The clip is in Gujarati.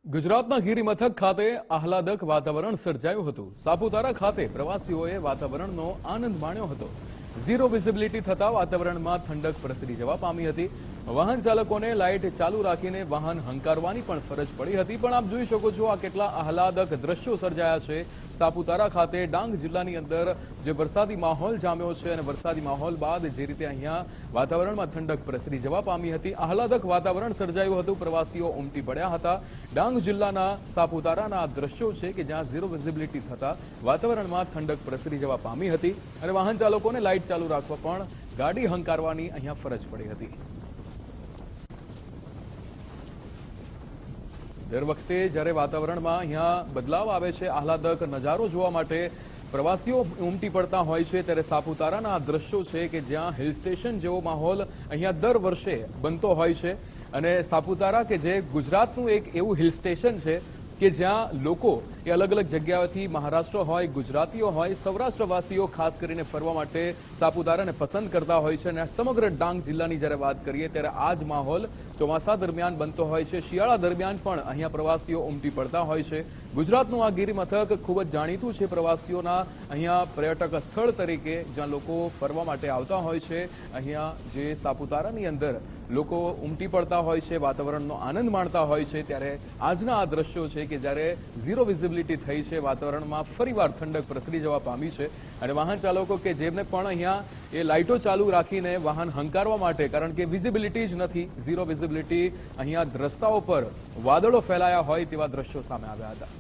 ગુજરાતના ગિરિમથક ખાતે આહલાદક વાતાવરણ સર્જાયું હતું। સાપુતારા ખાતે પ્રવાસીઓએ વાતાવરણનો આનંદ માણ્યો હતો। ઝીરો વિઝિબિલિટી થતા વાતાવરણમાં ઠંડક પ્રસરી જવા પામી હતી। વાહન ચાલકોને લાઇટ ચાલુ રાખીને વાહન હંકારવાની પણ ફરજ પડી હતી। પણ આપ જોઈ શકો છો આ કેટલા આહલાદક દ્રશ્યો સર્જાયા છે। સાપુતારા ખાતે ડાંગ જિલ્લાની અંદર જે વરસાદી માહોલ જામ્યો છે અને વરસાદી માહોલ બાદ જે રીતે અહીંયા વાતાવરણમાં ઠંડક પ્રસરી જવા પામી હતી, આહલાદક વાતાવરણ સર્જાયું હતું। પ્રવાસીઓ ઉમટી પડ્યા હતા। ડાંગ જિલ્લાના સાપુતારાના આ દ્રશ્યો છે કે જ્યાં ઝીરો વિઝિબિલિટી થતા વાતાવરણમાં ઠંડક પ્રસરી જવા પામી હતી અને વાહન ચાલકોને લાઇટ ચાલુ રાખવા પણ ગાડી હંકારવાની અહીંયા ફરજ પડી હતી। દર વખતે જ્યારે વાતાવરણમાં અહીંયા બદલાવ આવે છે, આહલાદક નજારો જોવા માટે પ્રવાસીઓ ઉમટી પડતા હોય છે, ત્યારે સાપુતારાના આ દ્રશ્યો છે કે જ્યાં હિલ સ્ટેશન જેવો માહોલ અહીંયા દર વર્ષે બનતો હોય છે। અને સાપુતારા કે જે ગુજરાતનું એક એવું હિલ સ્ટેશન છે કે જ્યાં લોકો એ અલગ અલગ જગ્યાઓથી મહારાષ્ટ્ર હોય, ગુજરાતીઓ હોય, સૌરાષ્ટ્રવાસીઓ ખાસ કરીને ફરવા માટે સાપુતારાને પસંદ કરતા હોય છે। અને સમગ્ર ડાંગ જિલ્લાની જ્યારે વાત કરીએ ત્યારે આ જ માહોલ ચોમાસા દરમિયાન બનતો હોય છે। શિયાળા દરમિયાન પણ અહીંયા પ્રવાસીઓ ઉમટી પડતા હોય છે। ગુજરાતનું આ ગિરિમથક ખૂબ જ જાણીતું છે પ્રવાસીઓના અહીંયા પર્યટક સ્થળ તરીકે, જ્યાં લોકો ફરવા માટે આવતા હોય છે। અહીંયા જે સાપુતારાની અંદર લોકો ઉમટી પડતા હોય છે, વાતાવરણનો આનંદ માણતા હોય છે, ત્યારે આજના આ દ્રશ્યો છે કે જ્યારે ઝીરો વિઝિબિલિટી થઈ છે, વાતાવરણમાં ફરીવાર ઠંડક પ્રસરી જવા પામી છે અને વાહન ચાલકો કે જેમને પણ અહીંયા એ લાઇટો ચાલુ રાખીને વાહન હંકારવા માટે, કારણ કે વિઝિબિલિટી જ નથી, ઝીરો વિઝિબિલિટી, અહીંયા રસ્તાઓ પર વાદળો ફેલાયા હોય તેવા દ્રશ્યો સામે આવ્યા હતા।